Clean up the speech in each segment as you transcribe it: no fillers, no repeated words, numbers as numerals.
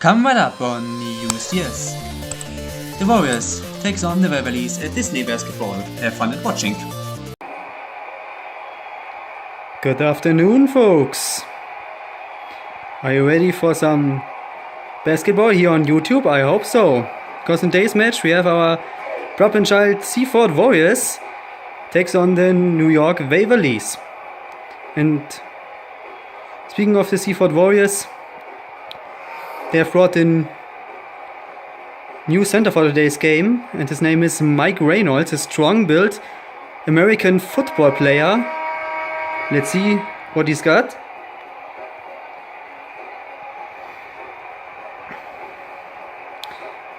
Coming right up on USDS. The Warriors takes on the Waverleys at Disney Basketball. Have fun at watching. Good afternoon, folks. Are you ready for some basketball here on YouTube? I hope so. Because in today's match we have our problem child Seaford Warriors takes on the New York Waverleys. And speaking of the Seaford Warriors, they have brought in new center for today's game, and his name is Mike Reynolds, a strong-built American football player. Let's see what he's got.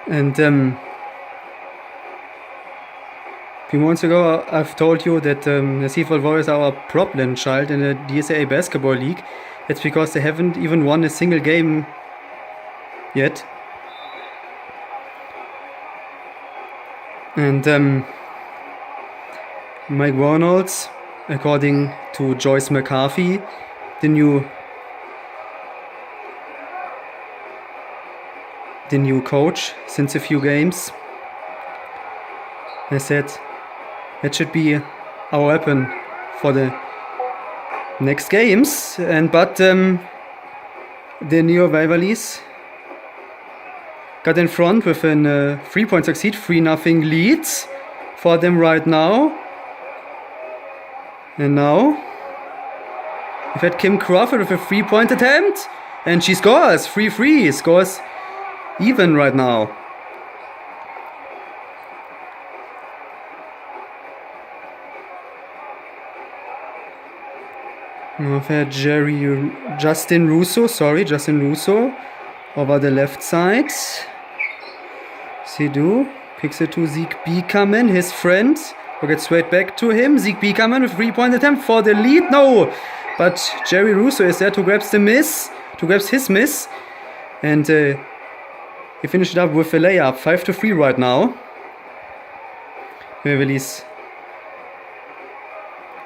And a few months ago I've told you that the Seaford Warriors are our problem child in the DSA basketball league. It's because they haven't even won a single game yet. And Mike Reynolds, according to Joyce McCarthy, the new coach since a few games, has said that should be our weapon for the next games. But the New York Waverleys got in front with a 3-point succeed, 3-0 lead for them right now. And now we've had Kim Crawford with a 3-point attempt, and she scores 3-3, scores even right now. Now we've had Justin Russo over the left side. Sidhu kicks it to Zeke Beakerman, his friend, who gets straight back to him. Zeke Beakerman with a 3-point attempt for the lead. No! But Jerry Russo is there to grab his miss. And he finished it up with a layup. 5-3 right now. Waverleys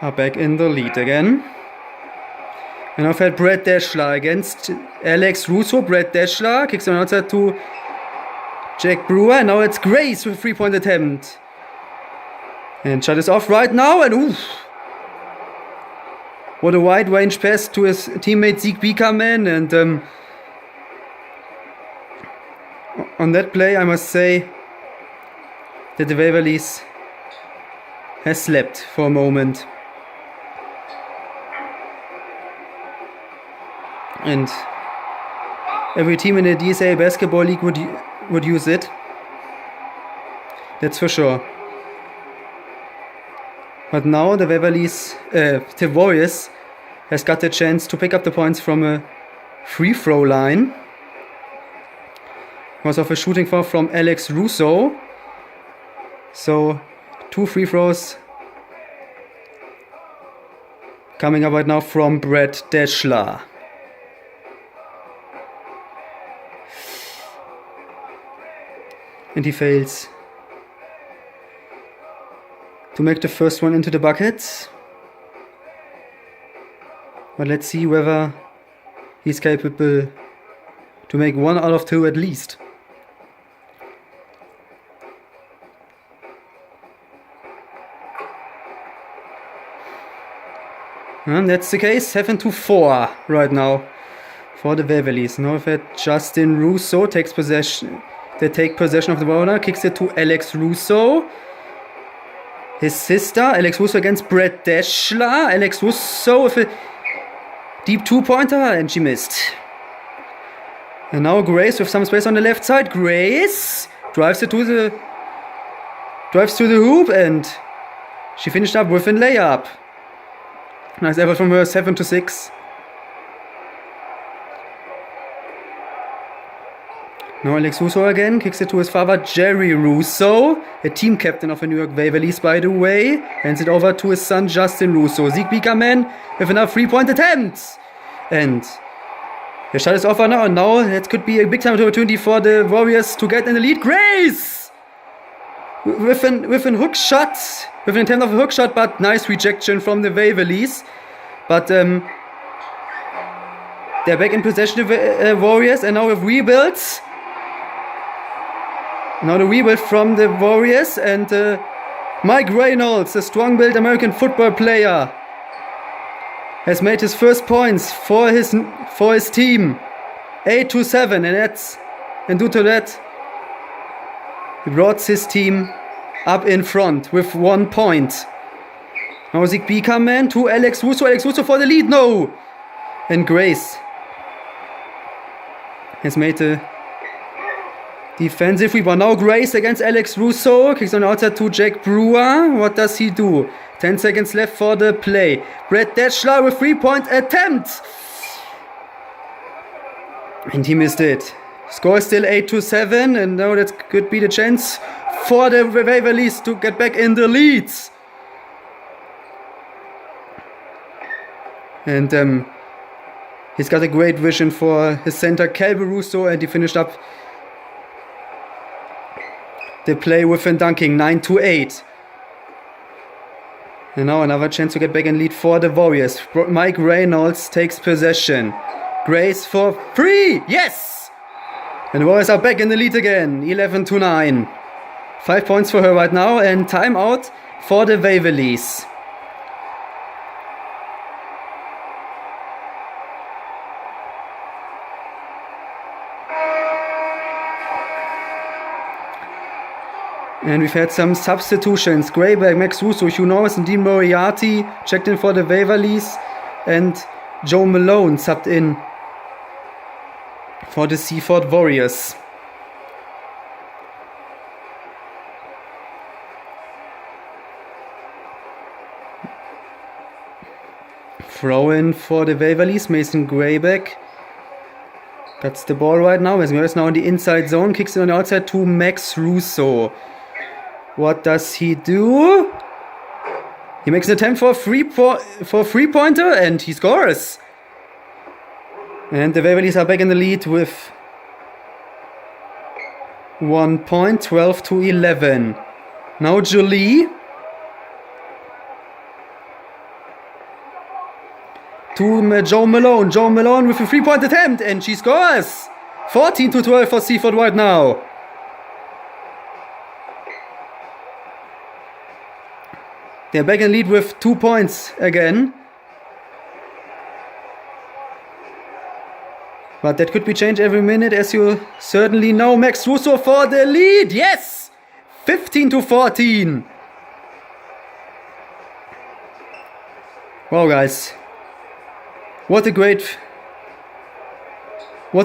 are back in the lead again. And I've had Brad Deschler against Alex Russo. Brad Deschler kicks him outside to Jack Brewer. And now it's Grace with a 3-point attempt. And shot is off right now. And oof! What a wide range pass to his teammate Zeke Beakerman. And on that play, I must say that the Waverleys has slept for a moment. And every team in the DSA basketball league would use it. That's for sure. But now the Warriors has got the chance to pick up the points from a free throw line. Because of a shooting foul from Alex Russo. So 2 free throws coming up right now from Brad Deschler. And he fails to make the first one into the bucket. But let's see whether he's capable to make 1 out of 2 at least. And that's the case. 7-4 right now for the Waverleys. Now we've had Justin Russo takes possession. They take possession of the ball, kicks it to Alex Russo. His sister, Alex Russo against Brad Deschler. Alex Russo with a deep 2-pointer, and she missed. And now Grace with some space on the left side. Grace drives to the hoop, and she finished up with a layup. Nice effort from her, 7-6. Now Alex Russo again, kicks it to his father Jerry Russo, a team captain of the New York Waverleys by the way, hands it over to his son Justin Russo. Zeke Beakerman with another 3-point attempt. And the shot is off now, and now it could be a big time opportunity for the Warriors to get in the lead. Grace! With an hook shot, with an attempt of a hook shot, but nice rejection from the Waverleys. But They're back in possession, the Warriors, and now with rebuilds. Now the rebuild from the Warriors, and Mike Reynolds, a strong-built American football player, has made his first points for his team. 8-7, and due to that, he brought his team up in front with 1 point. Now Zigby come in to Alex Russo. Alex Russo for the lead. No! And Grace has made the defensive rebound. Now Grace against Alex Russo. Kicks on the outside to Jack Brewer. What does he do? 10 seconds left for the play. Brett Deschler with 3-point attempt. And he missed it. Score is still 8-7. And now that could be the chance for the Waverleys to get back in the leads. And he's got a great vision for his center, Calby Russo, and he finished up the play with a dunking, 9-8. And now another chance to get back in lead for the Warriors. Mike Reynolds takes possession. Grace for 3, yes! And the Warriors are back in the lead again, 11-9. 5 points for her right now, and timeout for the Waverleys. And we've had some substitutions. Grayback, Max Russo, Hugh Norris and Dean Moriarty checked in for the Waverleys. And Joe Malone subbed in for the Seaford Warriors. Throw in for the Waverleys, Mason Grayback. That's the ball right now. Mason Grayback is now in the inside zone. Kicks it on the outside to Max Russo. What does he do? He makes an attempt for a three-pointer and he scores. And the Waverleys are back in the lead with 1 point, 12-11. Now Jolie. To Joe Malone. Joe Malone with a 3-point attempt and she scores. 14-12 for Seaford right now. They're back in lead with 2 points again. But that could be changed every minute, as you certainly know. Max Russo for the lead. Yes! 15-14. Wow, guys. What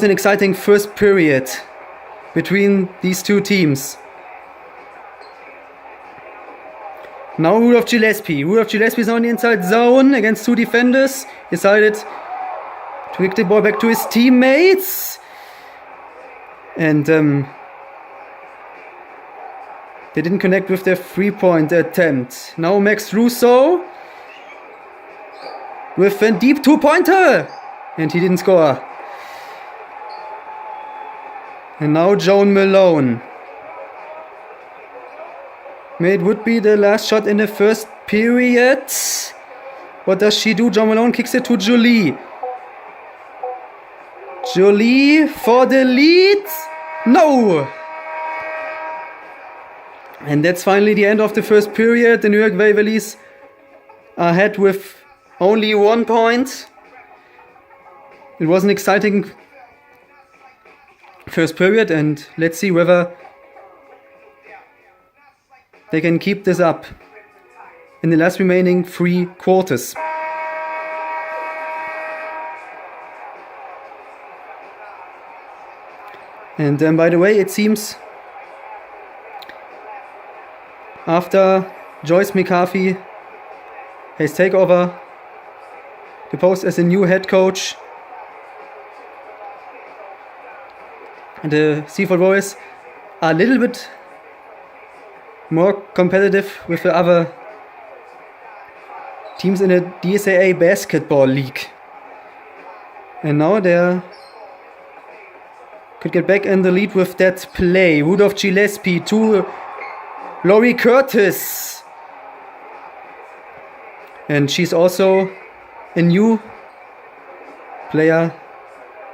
an exciting first period between these two teams. Now Rudolph Gillespie. Rudolph Gillespie is now in the inside zone against two defenders. Decided to kick the ball back to his teammates. And they didn't connect with their 3-point attempt. Now Max Russo with a deep 2-pointer. And he didn't score. And now Joan Malone. It would be the last shot in the first period. What does she do? Joan Malone kicks it to Jolie. Jolie for the lead. No! And that's finally the end of the first period. The New York Waverleys are ahead with only 1 point. It was an exciting first period, and let's see whether they can keep this up in the last remaining 3 quarters. And by the way, it seems after Joyce McCarthy has taken over the post as a new head coach, the Seaford Warriors are a little bit more competitive with the other teams in the DSAA basketball league. And now they could get back in the lead with that play. Rudolph Gillespie to Laurie Curtis. And she's also a new player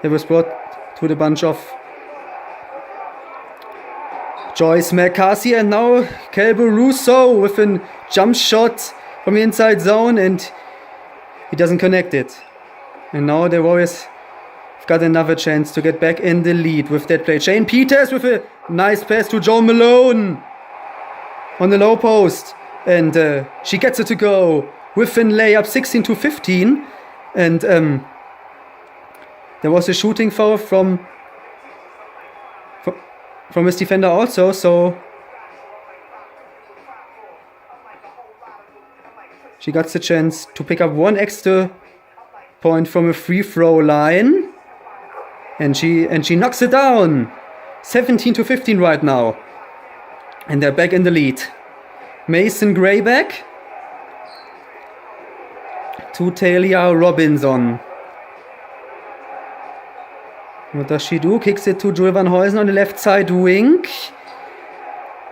It was brought to the bunch of Joyce McCarthy, and now Kelby Russo with a jump shot from the inside zone, and he doesn't connect it. And now the Warriors have got another chance to get back in the lead with that play. Shane Peters with a nice pass to Joe Malone on the low post, and she gets it to go with a layup, 16-15, and there was a shooting foul from his defender also, so she got the chance to pick up one extra point from a free throw line, and she knocks it down, 17-15 right now, and they're back in the lead. Mason Grayback to Talia Robinson. What does she do? Kicks it to Joel Van Huysen on the left side wing.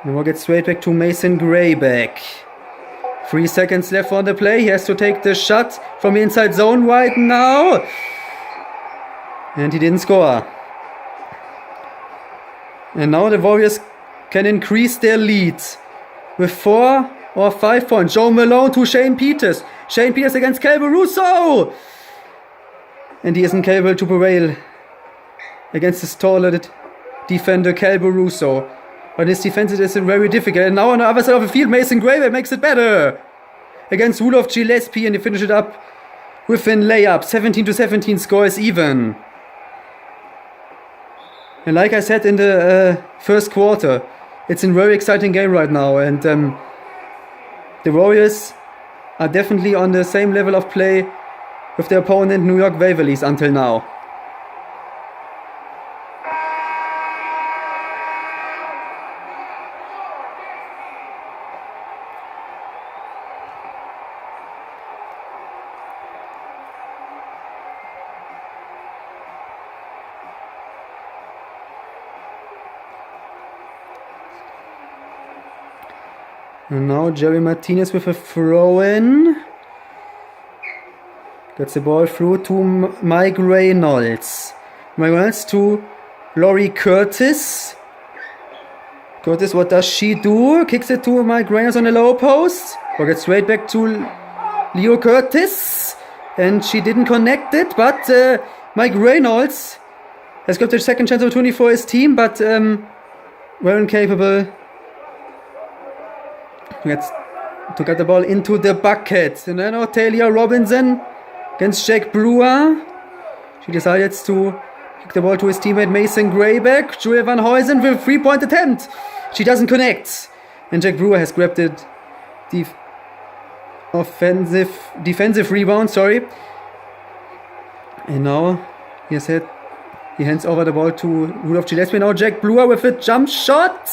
And we'll get straight back to Mason Grayback. 3 seconds left on the play. He has to take the shot from the inside zone right now. And he didn't score. And now the Warriors can increase their lead with 4 or 5 points. Joe Malone to Shane Peters. Shane Peters against Kelby Russo. And he isn't capable to prevail against his taller defender Kelby Russo. But his defense is very difficult. And now on the other side of the field, Mason Grayback makes it better against Rudolph Gillespie, and they finish it up with a layup. 17-17, score is even. And like I said in the first quarter, it's a very exciting game right now, and the Warriors are definitely on the same level of play with their opponent New York Waverlys until now. And now Jerry Martinez with a throw-in. Gets the ball through to Mike Reynolds. Mike Reynolds to Laurie Curtis. Curtis, what does she do? Kicks it to Mike Reynolds on the low post. Or gets straight back to Leo Curtis. And she didn't connect it, but Mike Reynolds has got the second chance opportunity for his team, but very incapable to get the ball into the bucket. And then Talia Robinson against Jack Brewer. She decides to kick the ball to his teammate Mason Grayback. Joel Van Huysen with a 3-point attempt. She doesn't connect. And Jack Brewer has grabbed it. Defensive rebound, sorry. And now he hands over the ball to Rudolph Gillespie. Now Jack Brewer with a jump shot.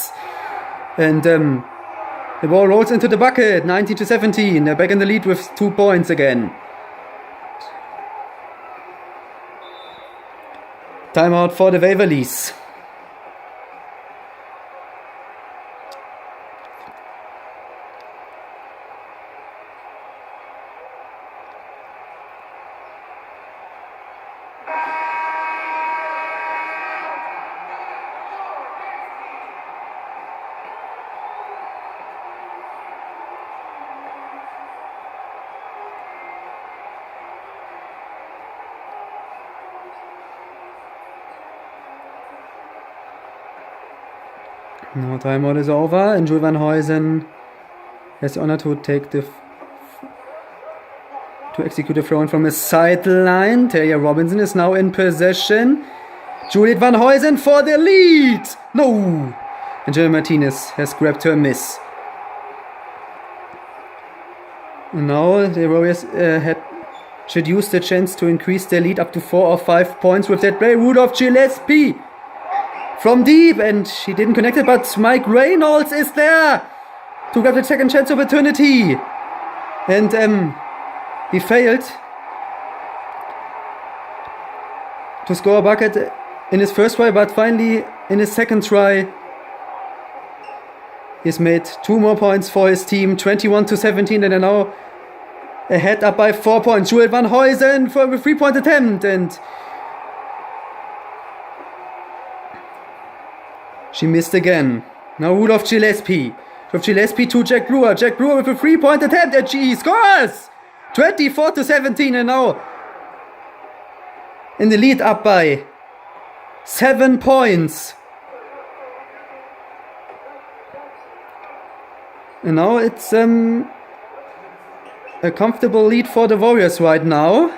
And the ball rolls into the bucket, 19-17. They're back in the lead with 2 points again. Timeout for the Waverlys. Now timeout is over, and Joel Van Huysen has the honor to take to execute a throw from his sideline. Talia Robinson is now in possession. Juliet Van Huysen for the lead! No! And Jill Martinez has grabbed her miss. And now the Warriors should use the chance to increase their lead up to 4 or 5 points with that play. Rudolph Gillespie from deep, and she didn't connect it, but Mike Reynolds is there to grab the second chance opportunity. And he failed to score a bucket in his first try, but finally in his second try he's made 2 more points for his team, 21-17, and they're now ahead up by 4 points. Joel Van Huysen for a 3-point attempt, and She missed again. Now Rudolph Gillespie. With Gillespie to Jack Brewer. Jack Brewer with a 3-point attempt and she scores! 24-17 and now in the lead up by 7 points. And now it's a comfortable lead for the Warriors right now.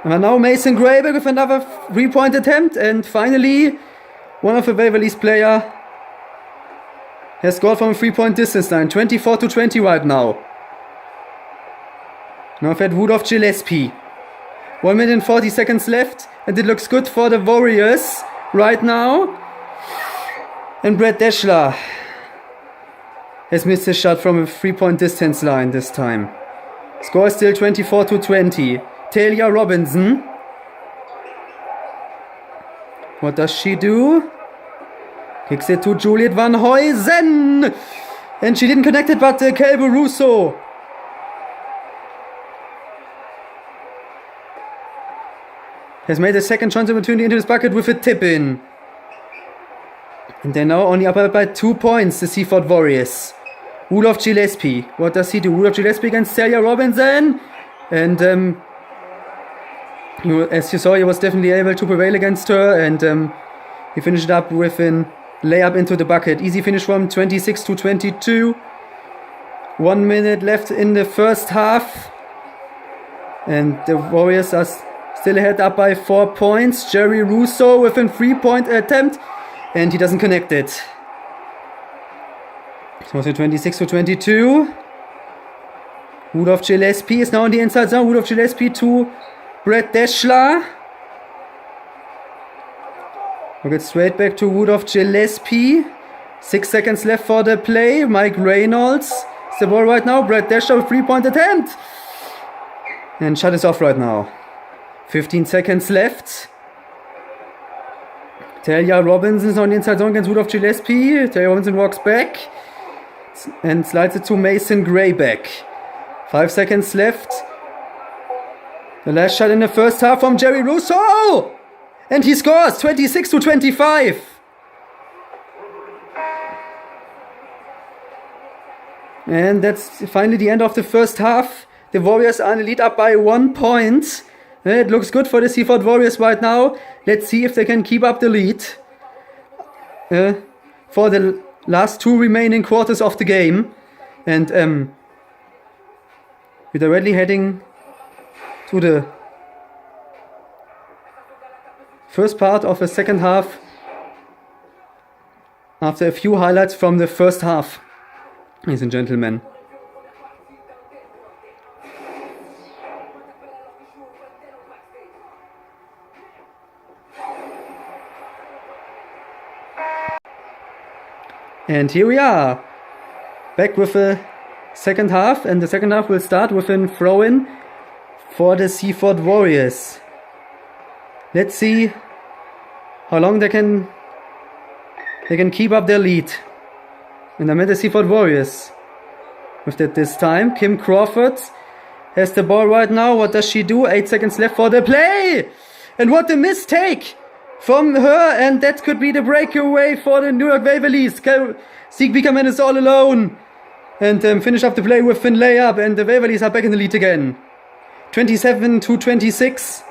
And now Mason Graber with another 3-point attempt. And finally, one of the Waverly's player has scored from a 3-point distance line. 24-20 right now. Now for Rudolph Gillespie. 1 minute and 40 seconds left. And it looks good for the Warriors right now. And Brett Deschler has missed his shot from a 3-point distance line this time. Score is still 24-20. Talia Robinson. What does she do? Kicks it to Juliet Van Huysen. And she didn't connect it, but Kelby Russo has made a second chance opportunity into this bucket with a tip-in. And they're now only up by 2 points, the Seaford Warriors. Rudolph Gillespie. What does he do? Rudolph Gillespie against Talia Robinson. And as you saw, he was definitely able to prevail against her. And he finished up with a layup into the bucket. Easy finish from 26-22. 1 minute left in the first half. And the Warriors are still ahead up by 4 points. Jerry Russo with a 3-point attempt. And he doesn't connect it. So it's 26-22. Rudolph Gillespie is now on the inside zone. Rudolph Gillespie to Brett Deschler. We'll get straight back to Rudolph Gillespie. 6 seconds left for the play. Mike Reynolds is the ball right now. Brett Deschler with 3-point attempt. And shot is off right now. 15 seconds left. Talia Robinson is on the inside zone against Rudolph Gillespie. Talia Robinson walks back and slides it to Mason Grayback. 5 seconds left. The last shot in the first half from Jerry Russo! And he scores 26-25. And that's finally the end of the first half. The Warriors are in the lead up by 1 point. It looks good for the Seaford Warriors right now. Let's see if they can keep up the lead for the last 2 remaining quarters of the game. And we're directly heading to the first part of the second half after a few highlights from the first half, ladies and gentlemen. And here we are, back with the second half, and the second half will start with a throw-in for the Seaford Warriors. Let's see how long they can keep up their lead. And I meant the Seaford Warriors with that this time. Kim Crawford has the ball right now. What does she do? 8 seconds left for the play! And what a mistake from her, and that could be the breakaway for the New York Waverleys. Zeke Bickerman is all alone. And finish up the play with Finn layup, and the Waverleys are back in the lead again. 27-26.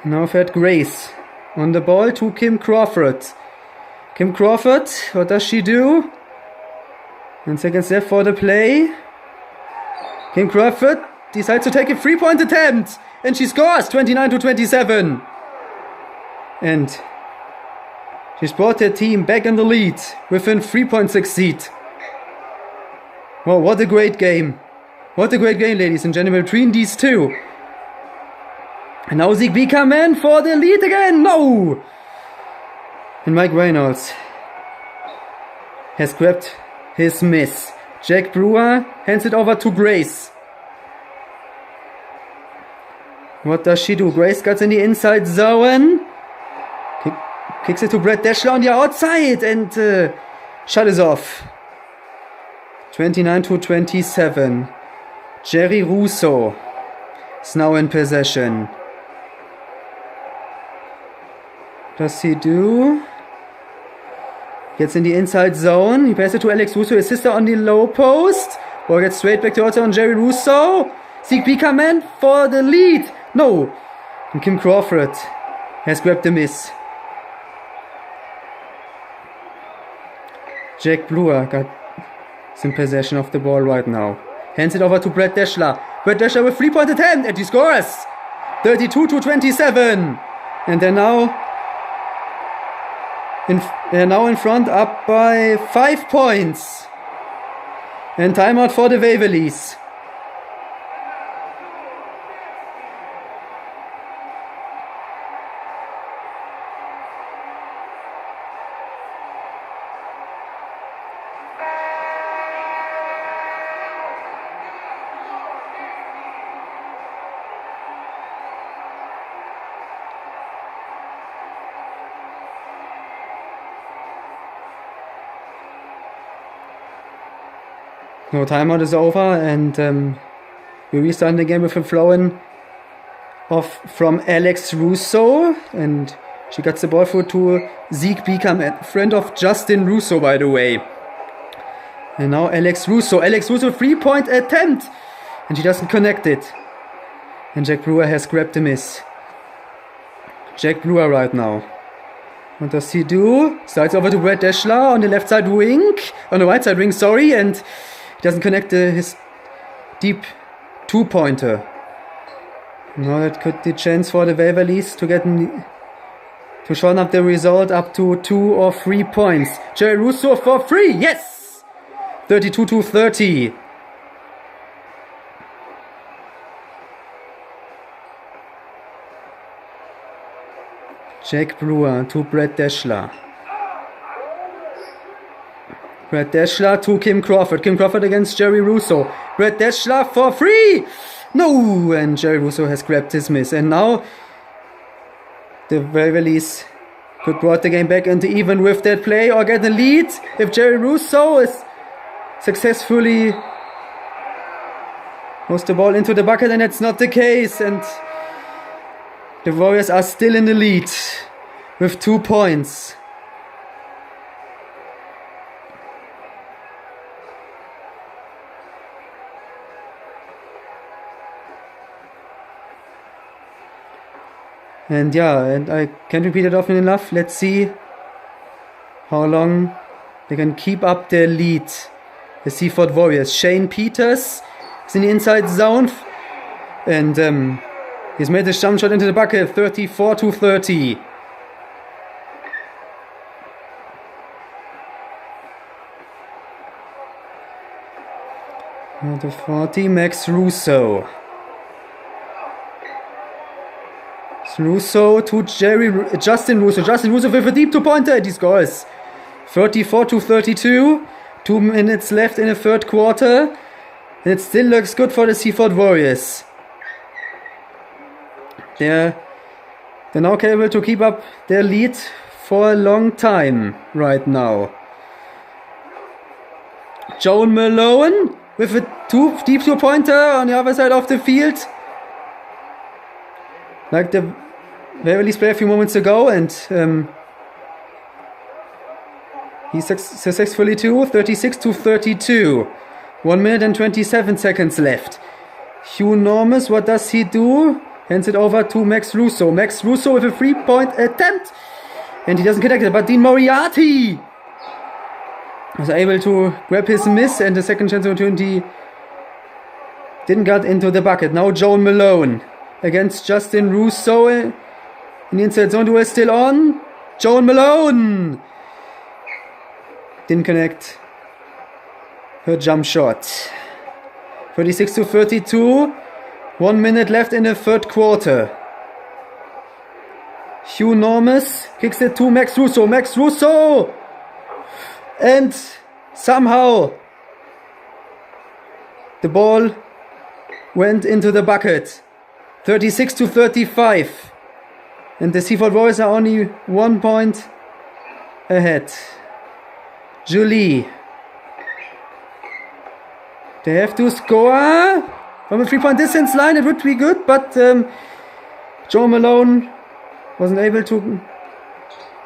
Now Fred Grace on the ball to Kim Crawford. Kim Crawford, what does she do? 10 seconds left for the play. Kim Crawford decides to take a 3-point attempt. And she scores 29-27. And she's brought her team back in the lead within 3.6 lead. Wow, what a great game. What a great game, ladies and gentlemen, between these two. And now Zeke Bickerman for the lead again. No! And Mike Reynolds has grabbed his miss. Jack Brewer hands it over to Grace. What does she do? Grace cuts in the inside zone. Kicks it to Brett Deschler on the outside. And shot is off. 29-27. Jerry Russo is now in possession. Does he do? Gets in the inside zone. He passes it to Alex Russo, his sister on the low post. Ball gets straight back to Otto and Jerry Russo. Zeke Beakerman for the lead. No. And Kim Crawford has grabbed the miss. Jack Brewer got some possession of the ball right now. Hands it over to Brett Deschler. Brett Deschler with 3-point attempt and he scores. 32-27. And they're now in front, up by 5 points. And timeout for the Waverleys. No, timeout is over, and we restart the game with a throw-in from Alex Russo, and she gets the ball through to Zeke Beakerman, friend of Justin Russo, by the way. And now Alex Russo 3-point attempt, and she doesn't connect it. And Jack Brewer has grabbed the miss. Jack Brewer right now. What does he do? Slides over to Brett Deschler on the left side wing, on the right side wing, sorry, and he doesn't connect his deep 2-pointer. Now that could be a chance for the Waverleys to shorten up the result up to 2 or 3 points. Jerry Russo for 3, yes! 32-30. Jack Brewer to Brett Deschler. Brett Deschler to Kim Crawford. Kim Crawford against Jerry Russo. Brett Deschler for 3! No! And Jerry Russo has grabbed his miss. And now the Waverleys could brought the game back into even with that play or get a lead. If Jerry Russo is successfully moves the ball into the bucket, and that's not the case. And the Warriors are still in the lead with 2 points. And yeah, and I can't repeat it often enough. Let's see how long they can keep up their lead. The Seaford Warriors. Shane Peters is in the inside zone. And he's made his jump shot into the bucket. 34-30. Number 40, Max Russo. Russo to Justin Russo. Justin Russo with a deep 2-pointer and he scores. 34-32. 2 minutes left in the third quarter. And it still looks good for the Seaford Warriors. They're now capable to keep up their lead for a long time right now. Joan Malone with a deep 2-pointer on the other side of the field. Like the Waverleys play a few moments ago, and he successfully too. 36-32. 1 minute and 27 seconds left. Hugh Normus, what does he do? Hands it over to Max Russo. Max Russo with a 3-point attempt, and he doesn't connect it. But Dean Moriarty was able to grab his miss, and the second chance opportunity didn't get into the bucket. Now Joan Malone against Justin Russo in the inside zone. Duel still on. Joan Malone didn't connect her jump shot. 36-32. 1 minute left in the third quarter. Hugh Normus kicks it to Max Russo. Max Russo! And somehow the ball went into the bucket. 36-35. And the Seaford Warriors are only 1 point ahead. Julie. They have to score from a 3-point distance line. It would be good, but Joe Malone wasn't able to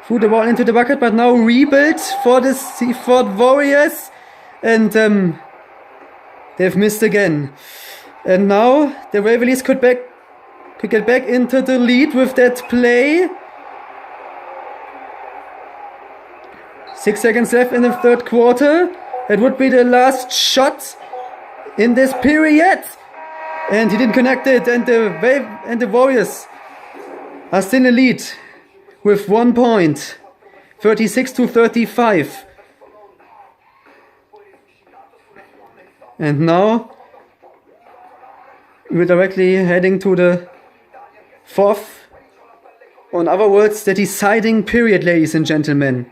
threw the ball into the bucket, but now rebuild for the Seaford Warriors, and they've missed again. And now the Waverleys could get back into the lead with that play. 6 seconds left in the third quarter. It would be the last shot in this period, and he didn't connect it. And the Warriors are still in the lead with 1 point, 36-35. And now we're directly heading to the fourth, or in other words, the deciding period, ladies and gentlemen.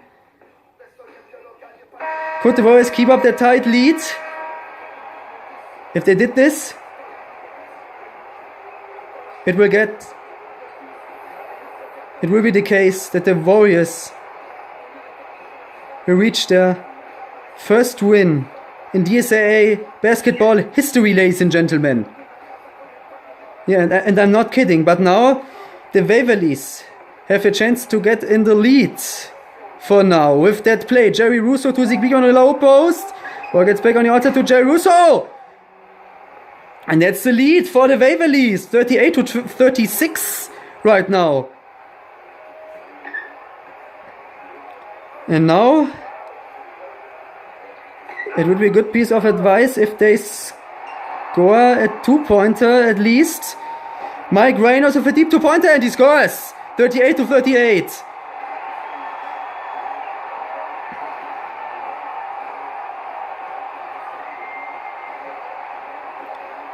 Could the Warriors keep up their tight lead? If they did this, it will be the case that the Warriors will reach their first win in DSAA basketball history, ladies and gentlemen. Yeah, and I'm not kidding, but now the Waverleys have a chance to get in the lead for now with that play. Jerry Russo to Zeke on a low post. Ball gets back on the outside to Jerry Russo. And that's the lead for the Waverleys, 38-36 right now. And now it would be a good piece of advice if they score a 2-pointer at least. Mike Reynolds with a deep 2-pointer, and he scores 38-38.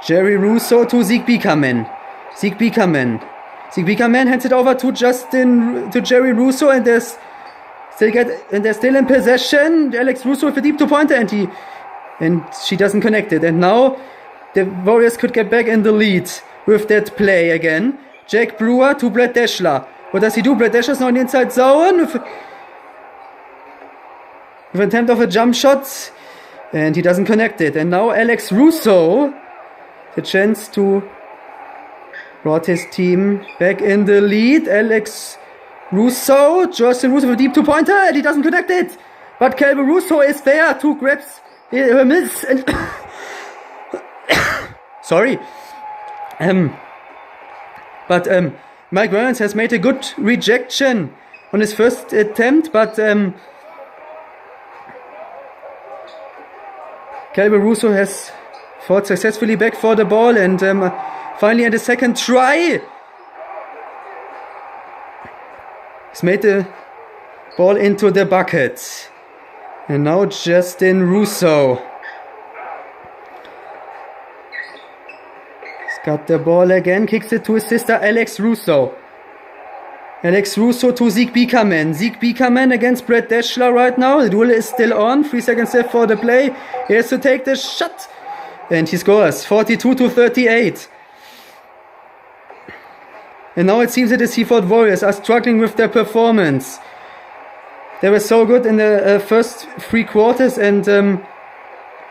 Jerry Russo to Zeke Beakerman. Zeke Beakerman hands it over to Jerry Russo, and they're still in possession. Alex Russo with a deep 2-pointer, and she doesn't connect it. And now the Warriors could get back in the lead with that play again. Jack Brewer to Brett Deschler. What does he do? Brett Deschler's now in the inside zone with an attempt of a jump shot, and he doesn't connect it. And now Alex Russo, the chance to brought his team back in the lead. Alex Russo, Justin Russo with a deep 2-pointer, and he doesn't connect it. But Kelby Russo is there to grabs a miss. And sorry. But Mike Reynolds has made a good rejection on his first attempt, but Kelby Russo has fought successfully back for the ball, and finally at the second try he's made the ball into the bucket. And now Justin Russo, he's got the ball again, kicks it to his sister Alex Russo. Alex Russo to Zeke Beakerman. Zeke Beakerman against Brett Deschler right now. The duel is still on. 3 seconds left for the play. He has to take the shot. And he scores 42-38. And now it seems that the Seaford Warriors are struggling with their performance. They were so good in the first 3 quarters, and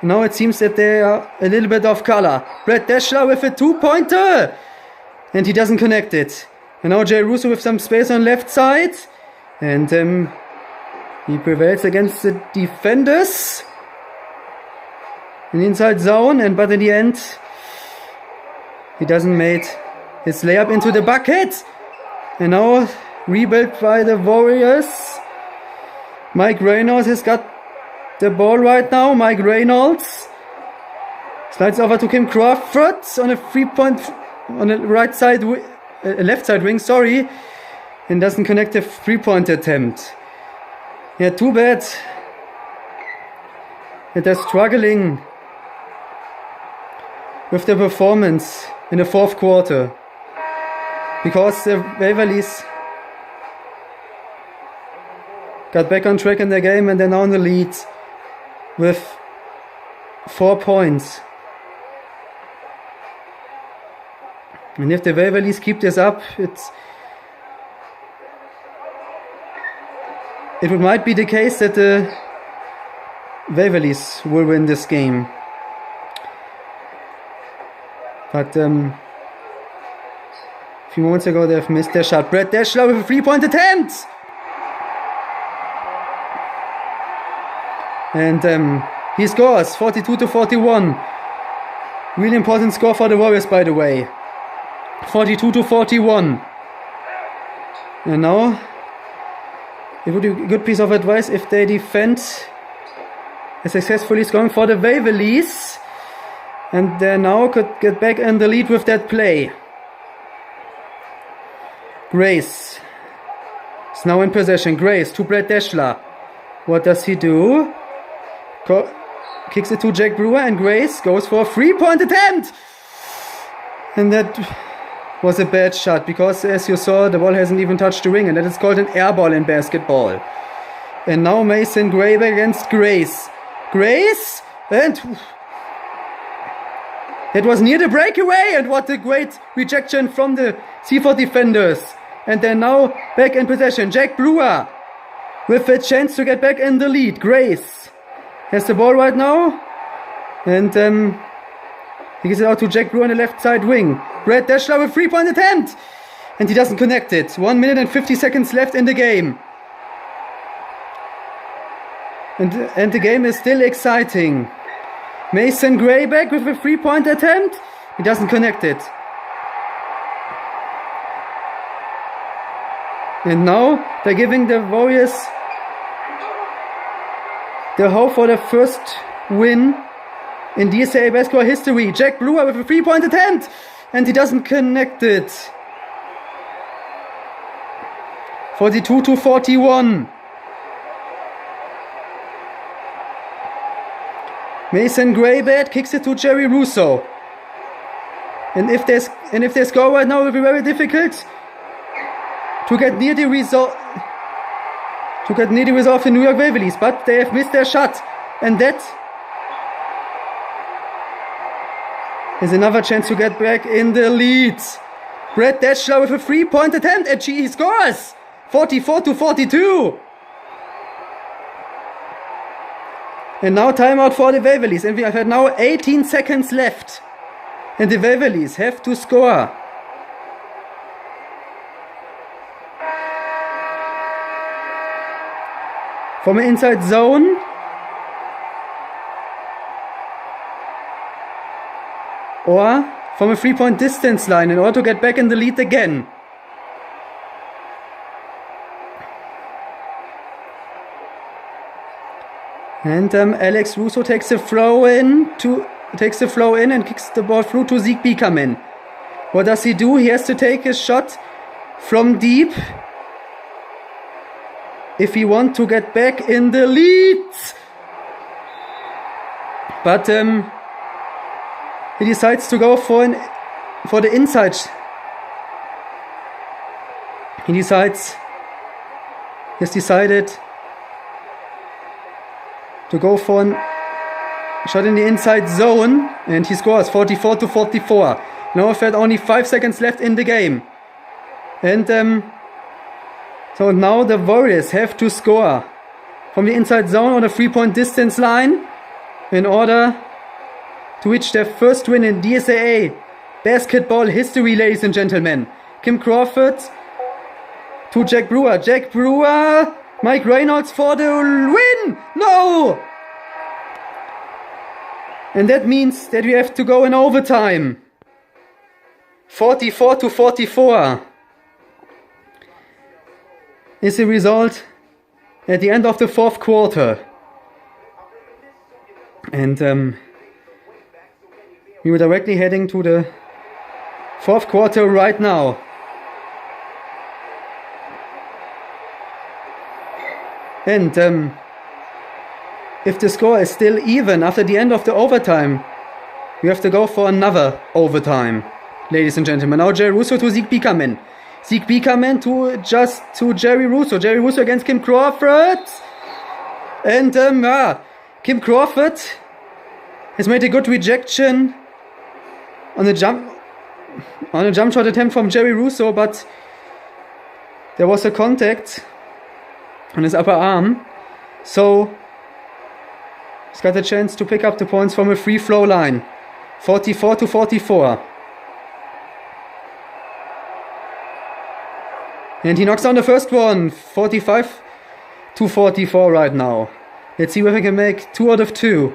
now it seems that they are a little bit off color. Brett Deschler with a 2-pointer, and he doesn't connect it. And now Jay Russo with some space on left side, and he prevails against the defenders in the inside zone, but in the end he doesn't make his layup into the bucket. And now rebuilt by the Warriors. Mike Reynolds has got the ball right now. Mike Reynolds slides over to Kim Crawford on a 3-point on the right side, left side wing, sorry, and doesn't connect the 3-point attempt. Yeah, too bad that they're struggling with their performance in the fourth quarter, because the Waverleys got back on track in their game, and they're now in the lead with 4 points. And if the Waverleys keep this up, it might be the case that the Waverleys will win this game. But a few moments ago they've missed their shot. Brett Deschler with a 3-point attempt! And he scores 42-41. Really important score for the Warriors, by the way. 42-41. And now, it would be a good piece of advice if they defend successfully scoring for the Waverleys. And they now could get back in the lead with that play. Grace is now in possession. Grace to Brad Deschler. What does he do? Kicks it to Jack Brewer, and Grace goes for a 3-point attempt. And that was a bad shot because, as you saw, the ball hasn't even touched the ring, and that is called an air ball in basketball. And now Mason Gray against Grace. Grace, and that was near the breakaway, and what a great rejection from the Seaford defenders. And they're now back in possession. Jack Brewer with a chance to get back in the lead. Grace has the ball right now, and he gives it out to Jack Brewer on the left side wing. Brad Deschler with 3-point attempt, and he doesn't connect it. 1 minute and 50 seconds left in the game. And the game is still exciting. Mason Gray back with a 3-point attempt. He doesn't connect it. And now they're giving the Warriors the hope for the first win in DSA basketball history. Jack Brewer with a 3-point attempt, and he doesn't connect it. 42-41. Mason Graybad kicks it to Jerry Russo. And if they score right now, it will be very difficult to get near the result of the New York Waverleys, but they have missed their shot, and that is another chance to get back in the lead. Brad Deschler with a 3-point attempt, and he scores 44-42. And now timeout for the Waverleys, and we have had now 18 seconds left, and the Waverleys have to score. From an inside zone. Or from a 3-point distance line in order to get back in the lead again. And Alex Russo takes the throw in and kicks the ball through to Zeke Beakerman. What does he do? He has to take a shot from deep if he wants to get back in the lead. But he decides to go for the inside. He has decided to go for a shot in the inside zone, and he scores 44-44. Now we've had only 5 seconds left in the game. And so now the Warriors have to score from the inside zone on a 3-point distance line in order to reach their first win in DSAA basketball history, ladies and gentlemen. Kim Crawford to Jack Brewer. Jack Brewer, Mike Reynolds for the win! No! And that means that we have to go in overtime. 44-44 is the result at the end of the fourth quarter. And we were directly heading to the fourth quarter right now. And if the score is still even after the end of the overtime, we have to go for another overtime, ladies and gentlemen. Now Jerry Russo to Zeke Beakerman. Zeke Beakerman to Jerry Russo. Jerry Russo against Kim Crawford. And Kim Crawford has made a good rejection on a jump shot attempt from Jerry Russo, but there was a contact on his upper arm, so he's got a chance to pick up the points from a free throw line. 44-44. And he knocks down the first one. 45-44 right now. Let's see if I can make 2 out of 2.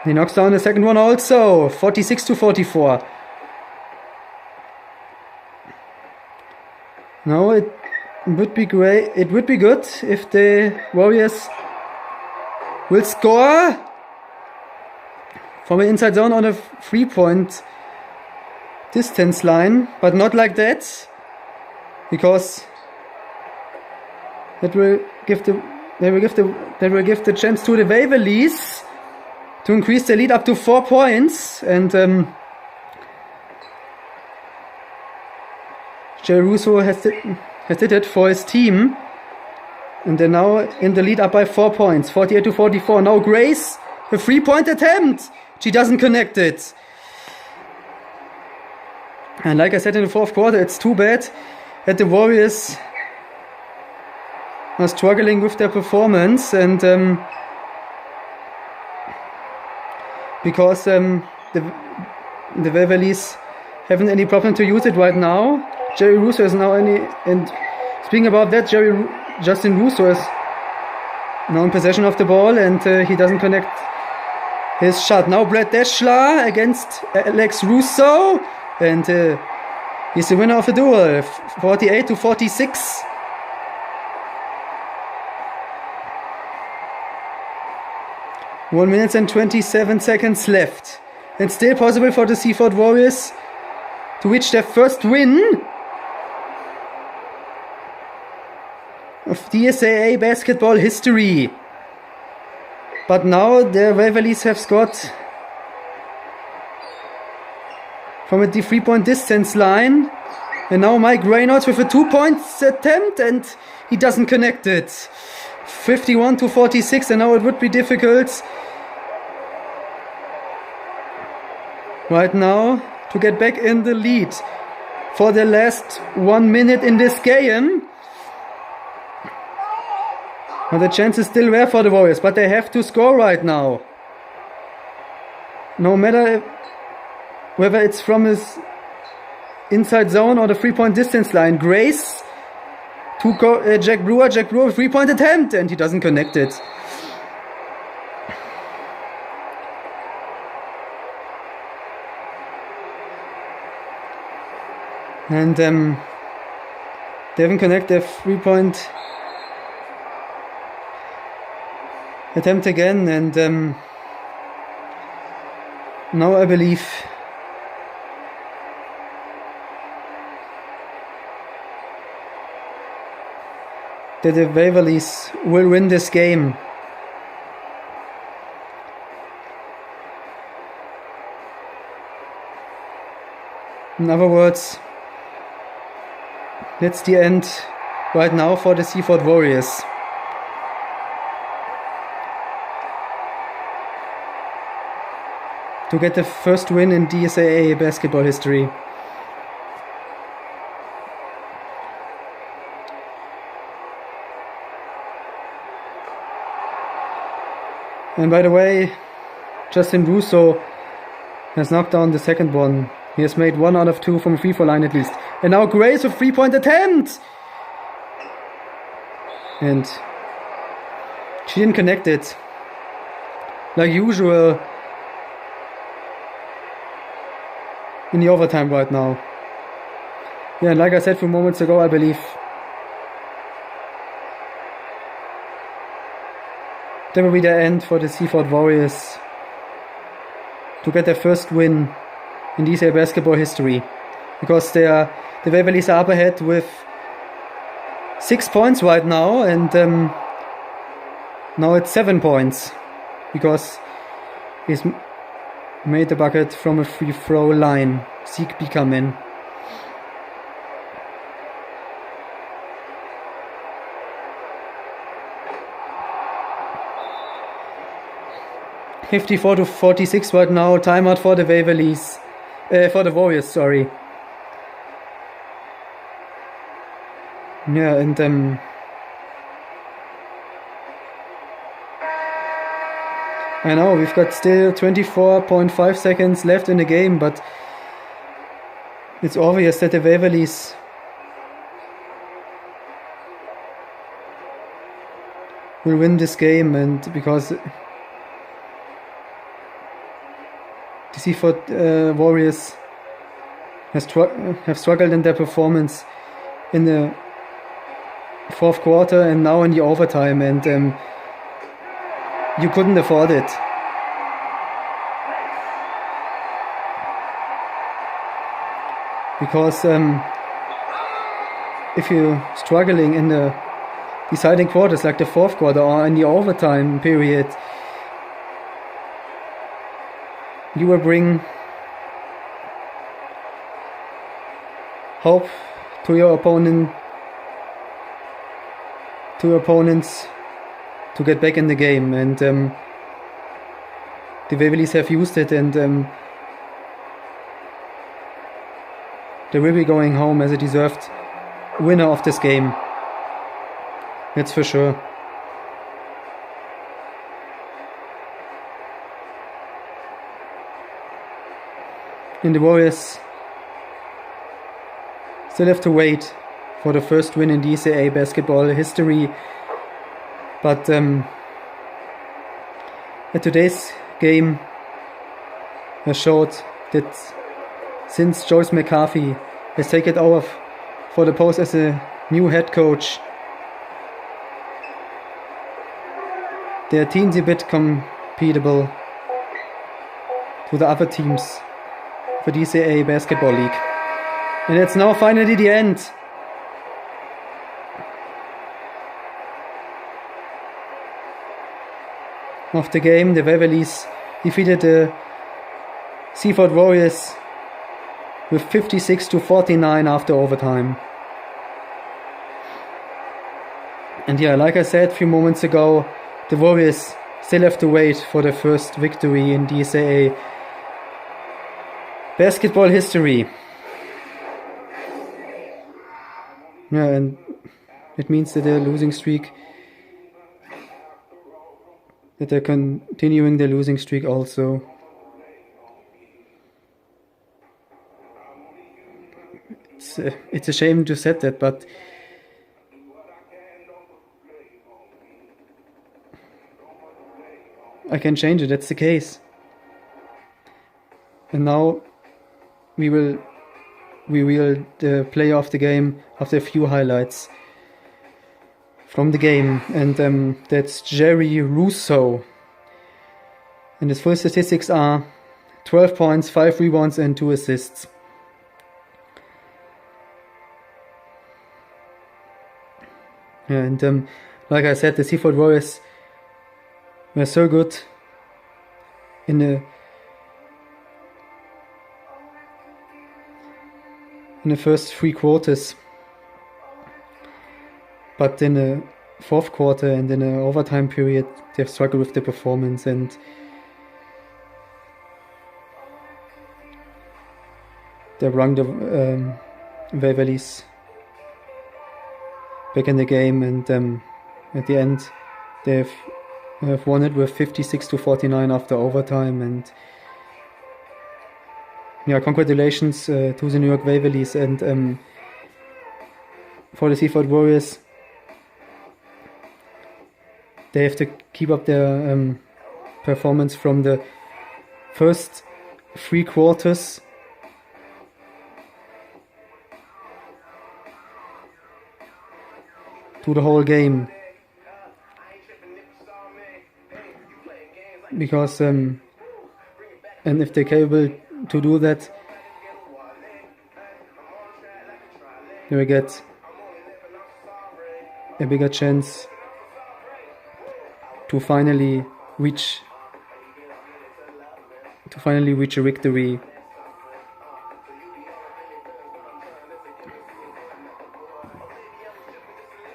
He knocks down the second one also. 46-44. Now it would be great. It would be good if the Warriors will score from an inside zone on a 3-point distance line, but not like that, because that will give the chance to the Waverleys to increase the lead up to 4 points, and Jerry Russo has did it for his team, and they're now in the lead up by 4 points, 48-44. Now Grace, a 3-point attempt. She doesn't connect it. And like I said in the fourth quarter, it's too bad that the Warriors are struggling with their performance, and because the Waverleys haven't any problem to use it right now. Jerry Russo is now and speaking about that, Justin Russo is now in possession of the ball, and he doesn't connect his shot. Now Brad Deschler against Alex Russo, and he's the winner of the duel, 48-46. One minute and 27 seconds left. And still possible for the Seaford Warriors to reach their first win of DSAA basketball history. But now the Waverleys have scored from a 3-point distance line. And now Mike Reynolds with a 2-point attempt, and he doesn't connect it. 51-46, and now it would be difficult right now to get back in the lead for the last 1 minute in this game. Well, the chance is still there for the Warriors, but they have to score right now. No matter whether it's from his inside zone or the 3-point distance line. Grace to Jack Brewer, 3-point attempt, and he doesn't connect it. And they haven't connected a 3-point attempt again, and now I believe that the Waverleys will win this game. In other words, that's the end right now for the Seaford Warriors. To get the first win in DSAA basketball history. And by the way, Justin Russo has knocked down the second one. He has made 1 out of 2 from free throw line at least. And now Grace with 3-point attempt! And she didn't connect it. Like usual in the overtime right now. Yeah, and like I said a few moments ago, I believe that will be the end for the Seaford Warriors to get their first win in DSA basketball history, because the Waverleys are up ahead with 6 points right now, and now it's 7 points because he's made the bucket from a free throw line. Zeke come in. (54-46) right now. Timeout for the Waverleys. For the Warriors, sorry. Yeah, and I know we've got still 24.5 seconds left in the game, but it's obvious that the Waverleys will win this game, and because the Seaford Warriors have struggled in their performance in the fourth quarter and now in the overtime, and you couldn't afford it. Because if you're struggling in the deciding quarters like the fourth quarter or in the overtime period, you will bring hope to your opponents to get back in the game, and the Waverleys have used it, and they will be going home as a deserved winner of this game. That's for sure. And the Warriors still have to wait for the first win in DCA basketball history. But at today's game has showed that since Joyce McCarthy has taken over for the post as a new head coach, their team's a bit compatible to the other teams for DCA Basketball League. And it's now finally the end. Of the game. The Waverleys defeated the Seaford Warriors with 56-49 after overtime. And yeah, like I said a few moments ago, the Warriors still have to wait for the first victory in DCA basketball history. Yeah, and it means that they're losing streak, that they're continuing their losing streak also. It's a shame to say that, but I can change it, that's the case. And now we will play off the game after a few highlights from the game, and that's Jerry Russo. And his full statistics are 12 points, 5 rebounds and 2 assists. And like I said, the Seaford Warriors were so good in the first 3 quarters. But in the fourth quarter and in the overtime period, they've struggled with the performance, and they rung the Waverleys back in the game, and at the end they have won it with 56-49 after overtime. And yeah, congratulations to the New York Waverleys, and for the Seaford Warriors, they have to keep up their performance from the first 3 quarters to the whole game, because and if they're capable to do that, they will get a bigger chance to finally reach a victory.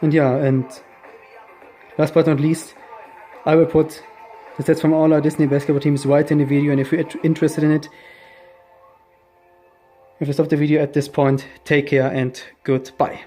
And yeah, and last but not least, I will put the stats from all our Disney basketball teams right in the video, and if you're interested in it, if you stop the video at this point, take care and goodbye.